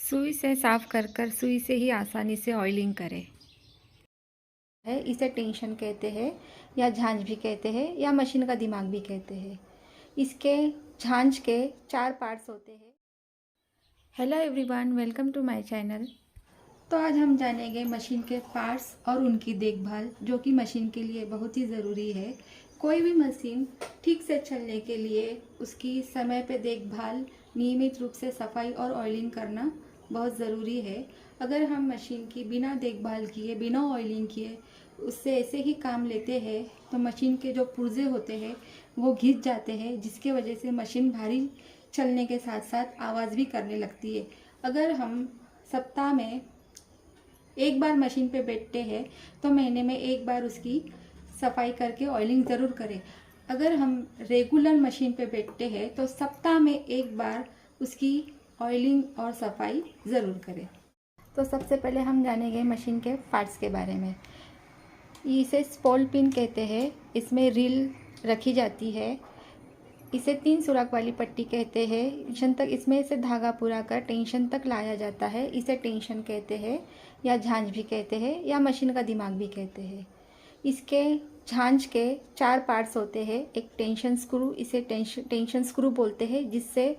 सुई से साफ कर सुई से ही आसानी से ऑयलिंग करें। है इसे टेंशन कहते हैं या झांझ भी कहते हैं या मशीन का दिमाग भी कहते हैं। इसके झांझ के 4 पार्ट्स होते हैं। Hello everyone, welcome to my channel. तो आज हम जानेंगे मशीन के पार्ट्स और उनकी देखभाल, जो कि मशीन के लिए बहुत ही ज़रूरी है। कोई भी मशीन ठीक से चलने के लिए उसकी समय पे देखभाल, नियमित रूप से सफाई और ऑयलिंग करना बहुत ज़रूरी है। अगर हम मशीन की बिना देखभाल किए, बिना ऑयलिंग किए उससे ऐसे ही काम लेते हैं तो मशीन के जो पुर्जे होते हैं वो घिस जाते हैं, जिसके वजह से मशीन भारी चलने के साथ साथ आवाज़ भी करने लगती है। अगर हम सप्ताह में एक बार मशीन पे बैठते हैं तो महीने में एक बार उसकी सफाई करके ऑयलिंग ज़रूर करें। अगर हम रेगुलर मशीन पे बैठते हैं तो सप्ताह में एक बार उसकी ऑयलिंग और सफाई ज़रूर करें। तो सबसे पहले हम जानेंगे मशीन के पार्ट्स के बारे में। इसे स्पोल पिन कहते हैं। इसमें रील रखी जाती है। इसे 3 सुराख वाली पट्टी कहते हैं। टेंशन तक इसमें से धागा पूरा कर टेंशन तक लाया जाता है। इसे टेंशन कहते हैं या झांझ भी कहते हैं या मशीन का दिमाग भी कहते हैं। इसके झांझ के 4 पार्ट्स होते हैं। एक टेंशन स्क्रू, इसे टेंशन स्क्रू बोलते हैं, जिससे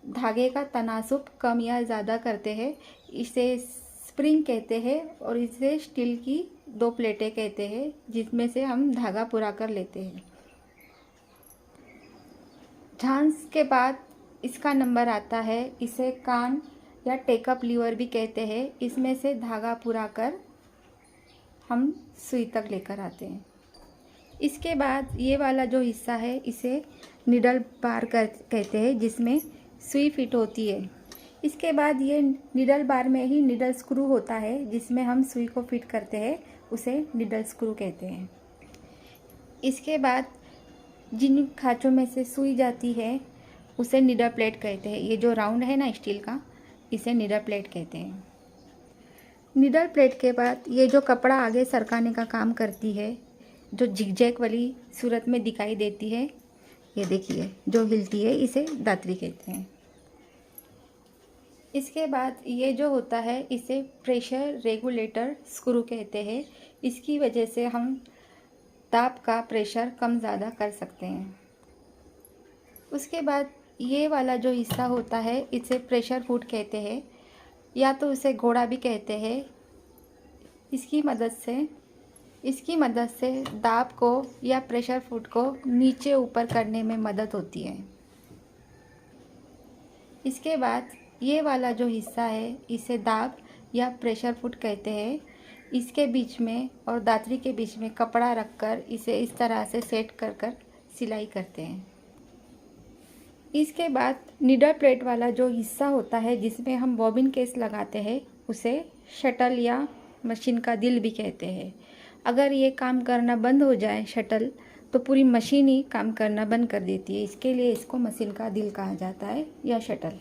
धागे का तनासुब कम या ज़्यादा करते हैं। इसे स्प्रिंग कहते हैं और इसे स्टील की 2 प्लेटें कहते हैं, जिसमें से हम धागा पूरा कर लेते हैं। झांझ के बाद इसका नंबर आता है। इसे कान या टेकअप लीवर भी कहते हैं। इसमें से धागा पूरा कर हम सुई तक लेकर आते हैं। इसके बाद ये वाला जो हिस्सा है इसे निडल बार कहते हैं, जिसमें सुई फिट होती है। इसके बाद ये निडल बार में ही निडल स्क्रू होता है, जिसमें हम सुई को फिट करते हैं, उसे निडल स्क्रू कहते हैं। इसके बाद जिन खाँचों में से सुई जाती है उसे निडल प्लेट कहते हैं। ये जो राउंड है ना स्टील का, इसे निडल प्लेट कहते हैं। निडल प्लेट के बाद ये जो कपड़ा आगे सरकाने का काम करती है, जो झिकझैक वाली सूरत में दिखाई देती है, ये देखिए जो हिलती है, इसे दातरी कहते हैं। इसके बाद ये जो होता है इसे प्रेशर रेगुलेटर स्क्रू कहते हैं। इसकी वजह से हम दाब का प्रेशर कम ज़्यादा कर सकते हैं। उसके बाद ये वाला जो हिस्सा होता है इसे प्रेशर फुट कहते हैं, या तो उसे घोड़ा भी कहते हैं। इसकी मदद से दाब को या प्रेशर फुट को नीचे ऊपर करने में मदद होती है। इसके बाद ये वाला जो हिस्सा है इसे दाब या प्रेशर फुट कहते हैं। इसके बीच में और दातरी के बीच में कपड़ा रखकर इसे इस तरह से सेट कर सिलाई करते हैं। इसके बाद निडल प्लेट वाला जो हिस्सा होता है, जिसमें हम बॉबिन केस लगाते हैं, उसे शटल या मशीन का दिल भी कहते हैं। अगर ये काम करना बंद हो जाए शटल, तो पूरी मशीन ही काम करना बंद कर देती है। इसके लिए इसको मशीन का दिल कहा जाता है या शटल।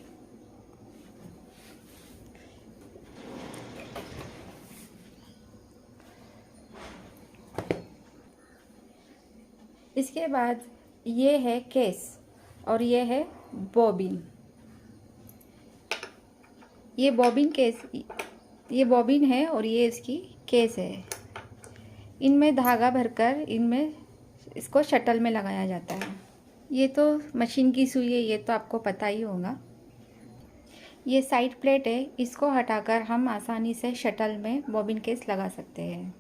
इसके बाद ये है केस और ये है बॉबिन। ये बॉबिन है और ये इसकी केस है। इनमें धागा भरकर इनमें इसको शटल में लगाया जाता है। ये तो मशीन की सुई है, ये तो आपको पता ही होगा। ये साइड प्लेट है, इसको हटाकर हम आसानी से शटल में बॉबिन केस लगा सकते हैं।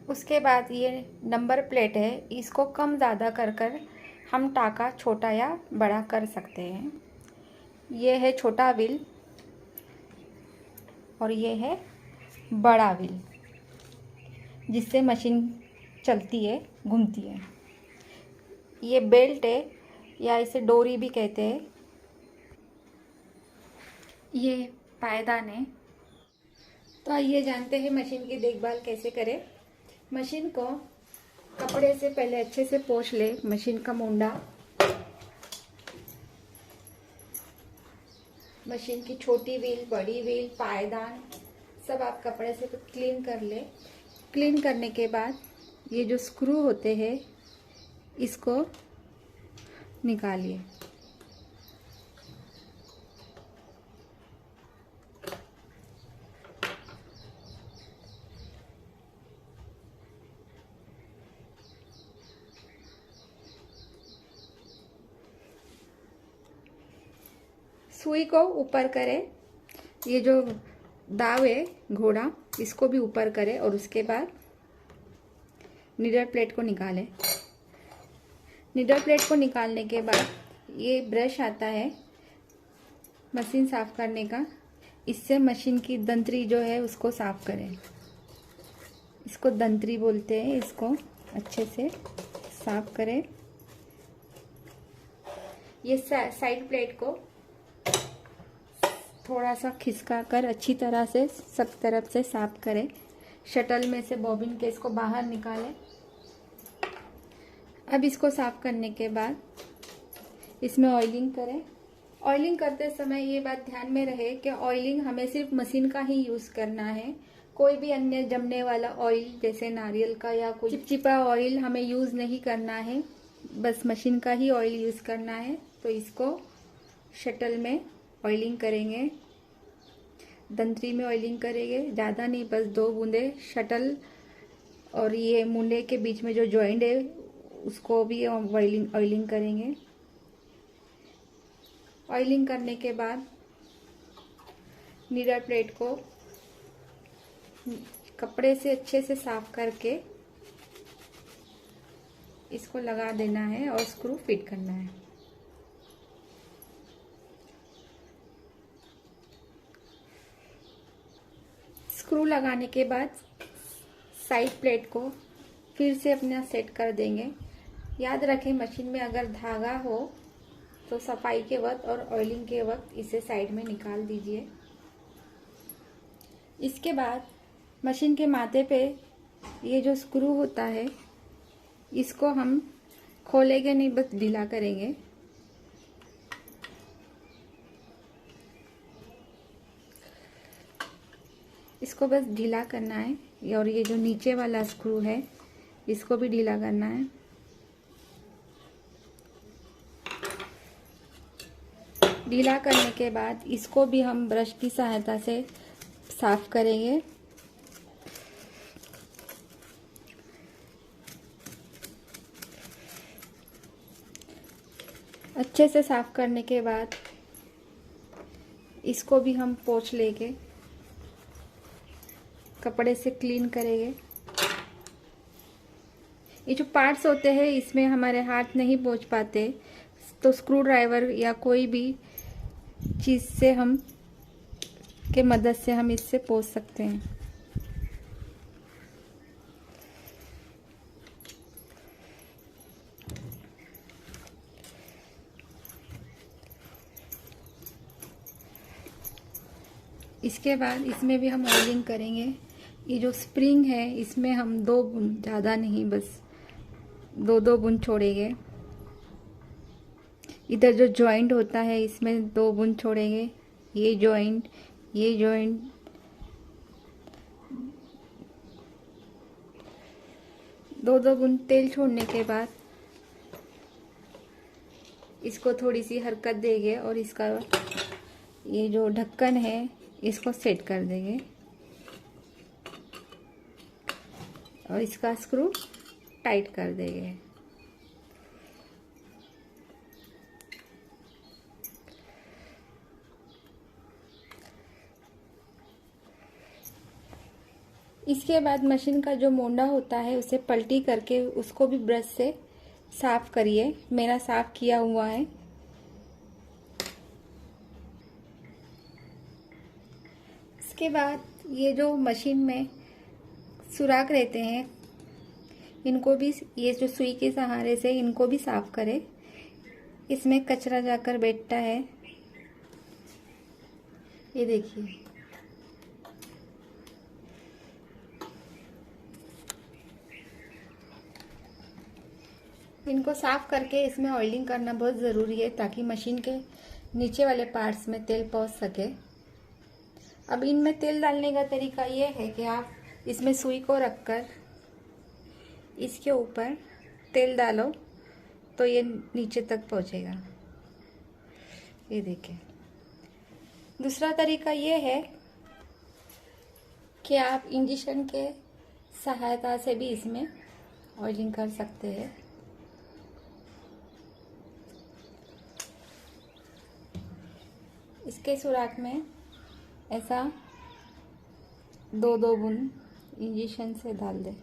उसके बाद ये नंबर प्लेट है, इसको कम ज़्यादा कर हम टाका छोटा या बड़ा कर सकते हैं। ये है छोटा व्हील और ये है बड़ा व्हील, जिससे मशीन चलती है, घूमती है। ये बेल्ट है या इसे डोरी भी कहते हैं। ये पायदान है। तो आइए जानते हैं मशीन की देखभाल कैसे करें। मशीन को कपड़े से पहले अच्छे से पोंछ ले। मशीन का मुंडा, मशीन की छोटी व्हील, बड़ी व्हील, पायदान सब आप कपड़े से क्लीन कर ले। क्लीन करने के बाद ये जो स्क्रू होते हैं इसको निकालिए। सुई को ऊपर करें, ये जो दाव है घोड़ा इसको भी ऊपर करें और उसके बाद नीडल प्लेट को निकालें। नीडल प्लेट को निकालने के बाद ये ब्रश आता है मशीन साफ करने का, इससे मशीन की दंतरी जो है उसको साफ करें। इसको दंतरी बोलते हैं, इसको अच्छे से साफ करें। ये साइड प्लेट को थोड़ा सा खिसका कर अच्छी तरह से सब तरफ से साफ करें। शटल में से बॉबिन के इसको बाहर निकालें। अब इसको साफ करने के बाद इसमें ऑयलिंग करें। ऑयलिंग करते समय ये बात ध्यान में रहे कि ऑयलिंग हमें सिर्फ मशीन का ही यूज़ करना है। कोई भी अन्य जमने वाला ऑयल जैसे नारियल का या कोई चिपचिपा ऑयल हमें यूज़ नहीं करना है, बस मशीन का ही ऑयल यूज़ करना है। तो इसको शटल में ऑयलिंग करेंगे, दंतरी में ऑयलिंग करेंगे, ज़्यादा नहीं, बस 2 बूंदे शटल और ये मुंडे के बीच में जो जॉइंट है उसको भी ऑयलिंग करेंगे। ऑयलिंग करने के बाद नीडल प्लेट को कपड़े से अच्छे से साफ करके इसको लगा देना है और स्क्रू फिट करना है। स्क्रू लगाने के बाद साइड प्लेट को फिर से अपना सेट कर देंगे। याद रखें मशीन में अगर धागा हो तो सफाई के वक्त और ऑयलिंग के वक्त इसे साइड में निकाल दीजिए। इसके बाद मशीन के माथे पे ये जो स्क्रू होता है इसको हम खोलेंगे नहीं, बस ढीला करेंगे। इसको बस ढीला करना है और ये जो नीचे वाला स्क्रू है इसको भी ढीला करना है। ढीला करने के बाद इसको भी हम ब्रश की सहायता से साफ करेंगे। अच्छे से साफ करने के बाद इसको भी हम पोंछ लेंगे, कपड़े से क्लीन करेंगे। ये जो पार्ट्स होते हैं इसमें हमारे हाथ नहीं पहुंच पाते, तो स्क्रू ड्राइवर या कोई भी चीज़ से हम के मदद से हम इससे पोंछ सकते हैं। इसके बाद इसमें भी हम ऑयलिंग करेंगे। ये जो स्प्रिंग है इसमें हम 2 बूंद, ज़्यादा नहीं, बस 2 बूंद छोड़ेंगे। इधर जो जॉइंट होता है इसमें 2 बूंद छोड़ेंगे। ये जॉइंट 2 बूंद तेल छोड़ने के बाद इसको थोड़ी सी हरकत देंगे और इसका ये जो ढक्कन है इसको सेट कर देंगे और इसका स्क्रू टाइट कर देंगे। इसके बाद मशीन का जो मोंडा होता है उसे पलटी करके उसको भी ब्रश से साफ करिए। मेरा साफ किया हुआ है। इसके बाद ये जो मशीन में सुराख रहते हैं इनको भी, ये जो सुई के सहारे से इनको भी साफ करें। इसमें कचरा जाकर बैठता है, ये देखिए। इनको साफ करके इसमें ऑयलिंग करना बहुत ज़रूरी है ताकि मशीन के नीचे वाले पार्ट्स में तेल पहुंच सके। अब इनमें तेल डालने का तरीका ये है कि आप इसमें सुई को रखकर इसके ऊपर तेल डालो तो ये नीचे तक पहुंचेगा, ये देखिए। दूसरा तरीका ये है कि आप इंजेक्शन के सहायता से भी इसमें ऑयलिंग कर सकते हैं। इसके सुराख में ऐसा दो दो बूंद इंजेक्शन से डाल दें।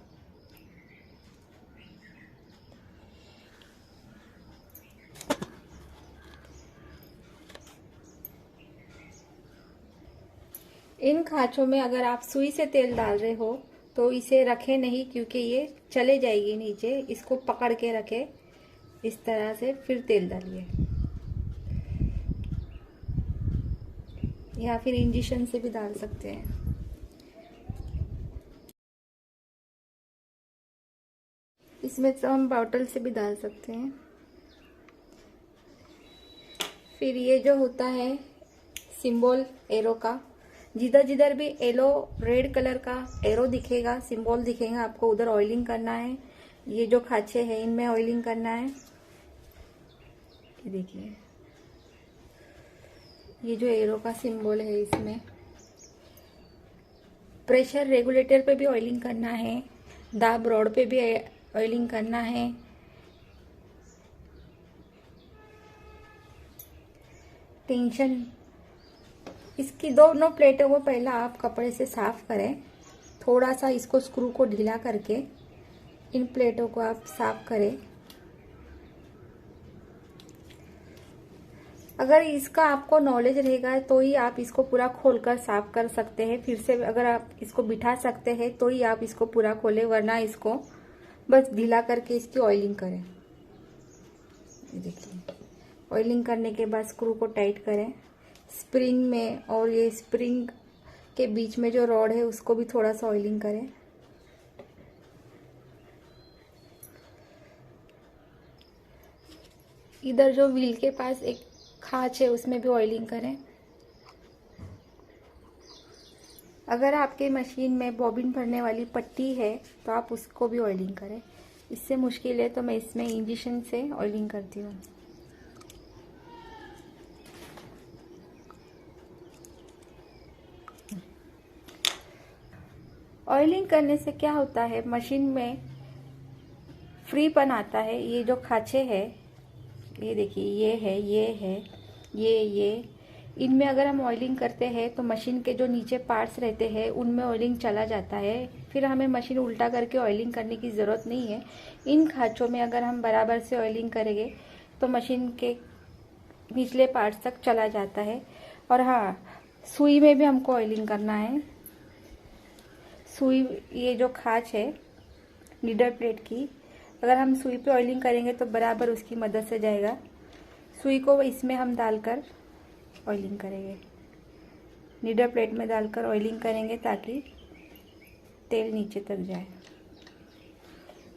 इन खाँचों में अगर आप सुई से तेल डाल रहे हो तो इसे रखें नहीं, क्योंकि ये चले जाएगी नीचे। इसको पकड़ के रखें इस तरह से, फिर तेल डालिए, या फिर इंजेक्शन से भी डाल सकते हैं। इसमें तो हम बॉटल से भी डाल सकते हैं। फिर ये जो होता है सिंबल एरो का, जिधर जिधर भी येलो रेड कलर का एरो दिखेगा, सिंबल दिखेगा, आपको उधर ऑयलिंग करना है। ये जो खांचे हैं इनमें ऑयलिंग करना है। ये देखिए, ये जो एरो का सिंबल है इसमें प्रेशर रेगुलेटर पे भी ऑयलिंग करना है, दाब रॉड पे भी ऑयलिंग करना है। टेंशन, इसकी दोनों प्लेटों को पहला आप कपड़े से साफ करें। थोड़ा सा इसको स्क्रू को ढीला करके इन प्लेटों को आप साफ करें। अगर इसका आपको नॉलेज रहेगा तो ही आप इसको पूरा खोलकर साफ कर सकते हैं। फिर से अगर आप इसको बिठा सकते हैं तो ही आप इसको पूरा खोलें, वरना इसको बस ढीला करके इसकी ऑयलिंग करें। ये देखिए, ऑयलिंग करने के बाद स्क्रू को टाइट करें स्प्रिंग में, और ये स्प्रिंग के बीच में जो रॉड है उसको भी थोड़ा सा ऑयलिंग करें। इधर जो व्हील के पास एक खांच है उसमें भी ऑयलिंग करें। अगर आपके मशीन में बॉबिन भरने वाली पट्टी है तो आप उसको भी ऑयलिंग करें। इससे मुश्किल है तो मैं इसमें इंजेक्शन से ऑयलिंग करती हूँ। ऑयलिंग करने से क्या होता है, मशीन में फ्रीपन आता है। ये जो खांचे है, ये देखिए, ये है, ये है, ये इनमें अगर हम ऑयलिंग करते हैं तो मशीन के जो नीचे पार्ट्स रहते हैं उनमें ऑयलिंग चला जाता है। फिर हमें मशीन उल्टा करके ऑयलिंग करने की ज़रूरत नहीं है। इन खांचों में अगर हम बराबर से ऑयलिंग करेंगे तो मशीन के निचले पार्ट्स तक चला जाता है। और हाँ, सुई में भी हमको ऑयलिंग करना है। सुई, ये जो खांच है नीडल प्लेट की, अगर हम सुई पे ऑयलिंग करेंगे तो बराबर उसकी मदद से जाएगा। सुई को इसमें हम डालकर ऑयलिंग करेंगे, नीडल प्लेट में डालकर ऑयलिंग करेंगे ताकि तेल नीचे तक जाए।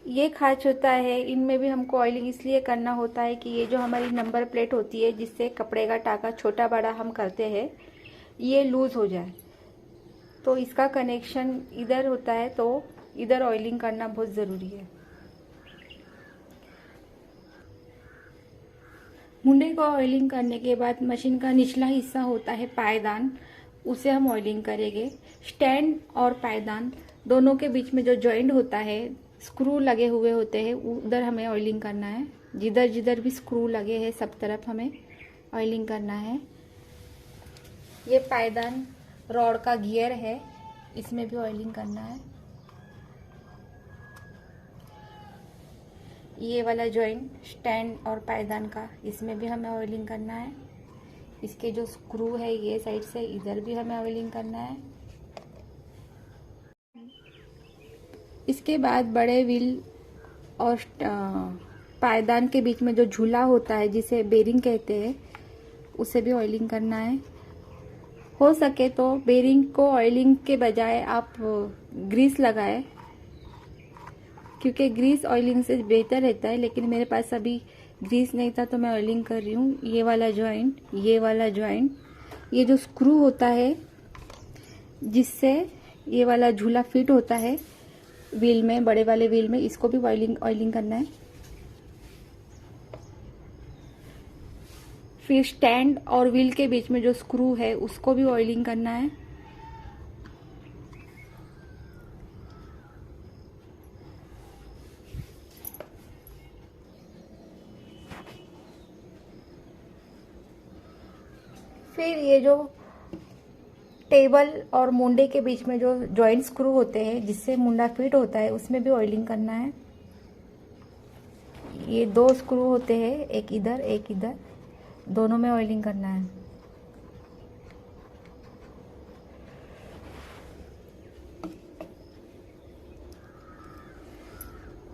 ये खांच होता है, इनमें भी हमको ऑयलिंग इसलिए करना होता है कि ये जो हमारी नंबर प्लेट होती है जिससे कपड़े का टाका छोटा बड़ा हम करते हैं, ये लूज़ हो जाए, तो इसका कनेक्शन इधर होता है, तो इधर ऑयलिंग करना बहुत ज़रूरी है। मुंडे को ऑयलिंग करने के बाद मशीन का निचला हिस्सा होता है पायदान, उसे हम ऑयलिंग करेंगे। स्टैंड और पायदान दोनों के बीच में जो जॉइंट होता है, स्क्रू लगे हुए होते हैं, उधर हमें ऑयलिंग करना है। जिधर जिधर भी स्क्रू लगे हैं सब तरफ हमें ऑयलिंग करना है। ये पायदान रॉड का गियर है, इसमें भी ऑयलिंग करना है। ये वाला जॉइंट स्टैंड और पायदान का, इसमें भी हमें ऑयलिंग करना है। इसके जो स्क्रू है ये साइड से, इधर भी हमें ऑयलिंग करना है। इसके बाद बड़े व्हील और पायदान के बीच में जो झूला होता है जिसे बेरिंग कहते हैं, उसे भी ऑयलिंग करना है। हो सके तो बेरिंग को ऑयलिंग के बजाय आप ग्रीस लगाएं, क्योंकि ग्रीस ऑयलिंग से बेहतर रहता है। लेकिन मेरे पास अभी ग्रीस नहीं था तो मैं ऑयलिंग कर रही हूँ। ये वाला जॉइंट, ये वाला जॉइंट, ये जो स्क्रू होता है जिससे ये वाला झूला फिट होता है व्हील में, बड़े वाले व्हील में, इसको भी ऑयलिंग करना है। फिर स्टैंड और व्हील के बीच में जो स्क्रू है उसको भी ऑयलिंग करना है। फिर ये जो टेबल और मुंडे के बीच में जो जॉइंट स्क्रू होते हैं जिससे मुंडा फिट होता है, उसमें भी ऑयलिंग करना है। ये 2 स्क्रू होते हैं, एक इधर, दोनों में ऑयलिंग करना है।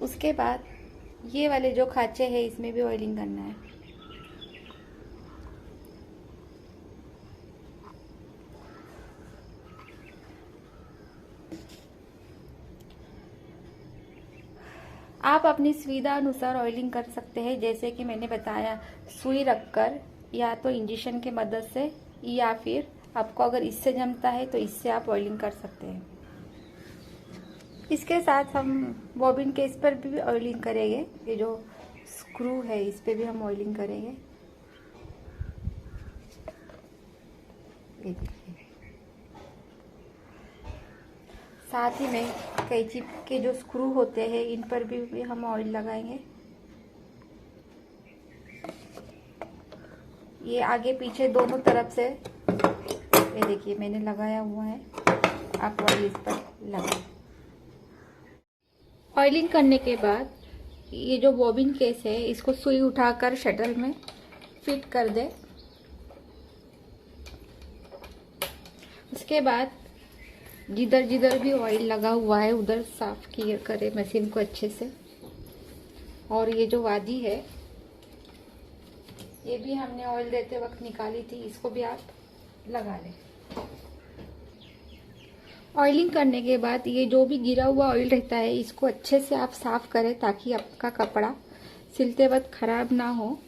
उसके बाद ये वाले जो खांचे हैं इसमें भी ऑयलिंग करना है। आप अपनी सुविधा अनुसार ऑयलिंग कर सकते हैं, जैसे कि मैंने बताया, सुई रखकर या तो इंजेक्शन के मदद से, या फिर आपको अगर इससे जमता है तो इससे आप ऑयलिंग कर सकते हैं। इसके साथ हम बॉबिन केस पर भी ऑयलिंग करेंगे। ये जो स्क्रू है इस पे भी हम ऑयलिंग करेंगे। ये देखिए, साथ ही में कैंची के जो स्क्रू होते हैं इन पर भी हम ऑयल लगाएंगे। ये आगे पीछे दोनों तरफ से, ये देखिए मैंने लगाया हुआ है, आप ऑयल इस पर लगाएं। ऑयलिंग करने के बाद ये जो बॉबिन केस है इसको सुई उठाकर शटल में फिट कर दे। उसके बाद जिधर जिधर भी ऑयल लगा हुआ है उधर साफ किए करें मशीन को अच्छे से। और ये जो वादी है ये भी हमने ऑयल देते वक्त निकाली थी, इसको भी आप लगा लें। ऑयलिंग करने के बाद ये जो भी गिरा हुआ ऑयल रहता है इसको अच्छे से आप साफ करें ताकि आपका कपड़ा सिलते वक्त खराब ना हो।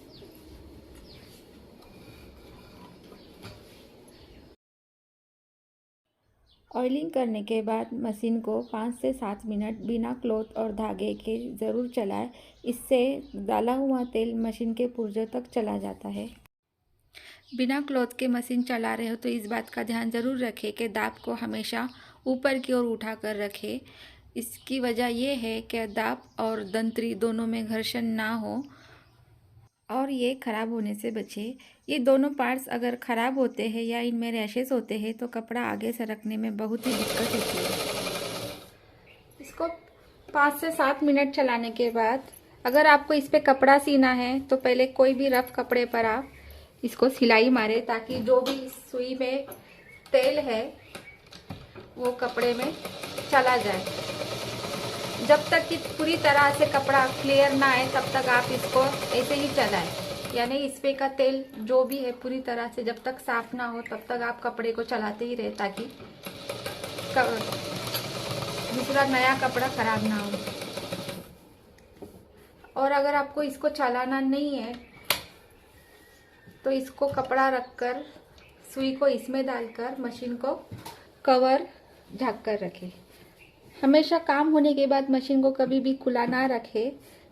ऑयलिंग करने के बाद मशीन को 5 से 7 मिनट बिना क्लॉथ और धागे के ज़रूर चलाएं। इससे डाला हुआ तेल मशीन के पुर्जों तक चला जाता है। बिना क्लॉथ के मशीन चला रहे हो तो इस बात का ध्यान ज़रूर रखें कि दाब को हमेशा ऊपर की ओर उठा कर रखें। इसकी वजह यह है कि दाब और दंतरी दोनों में घर्षण ना हो और ये ख़राब होने से बचे। ये दोनों पार्ट्स अगर ख़राब होते हैं या इनमें रैशेस होते हैं तो कपड़ा आगे सरकने में बहुत ही दिक्कत होती है। इसको 5 से 7 मिनट चलाने के बाद अगर आपको इस पर कपड़ा सीना है तो पहले कोई भी रफ कपड़े पर आप इसको सिलाई मारे ताकि जो भी सुई में तेल है वो कपड़े में चला जाए। जब तक कि पूरी तरह से कपड़ा क्लियर ना आए तब तक आप इसको ऐसे ही चलाएं, यानी इस पे का तेल जो भी है पूरी तरह से जब तक साफ ना हो तब तक आप कपड़े को चलाते ही रहे ताकि दूसरा नया कपड़ा खराब ना हो। और अगर आपको इसको चलाना नहीं है तो इसको कपड़ा रखकर सुई को इसमें डालकर मशीन को कवर ढक कर रखें। हमेशा काम होने के बाद मशीन को कभी भी खुला ना रखें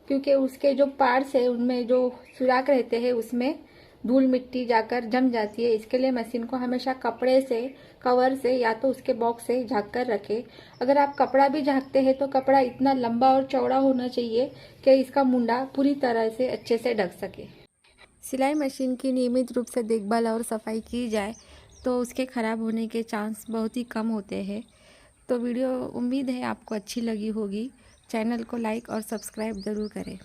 क्योंकि उसके जो पार्ट्स है उनमें जो सुराख रहते हैं उसमें धूल मिट्टी जाकर जम जाती है। इसके लिए मशीन को हमेशा कपड़े से, कवर से या तो उसके बॉक्स से ढक कर रखें। अगर आप कपड़ा भी ढकते हैं तो कपड़ा इतना लंबा और चौड़ा होना चाहिए कि इसका मुंडा पूरी तरह से अच्छे से ढक सके। सिलाई मशीन की नियमित रूप से देखभाल और सफाई की जाए तो उसके ख़राब होने के चांस बहुत ही कम होते हैं। तो वीडियो उम्मीद है आपको अच्छी लगी होगी। चैनल को लाइक और सब्सक्राइब ज़रूर करें।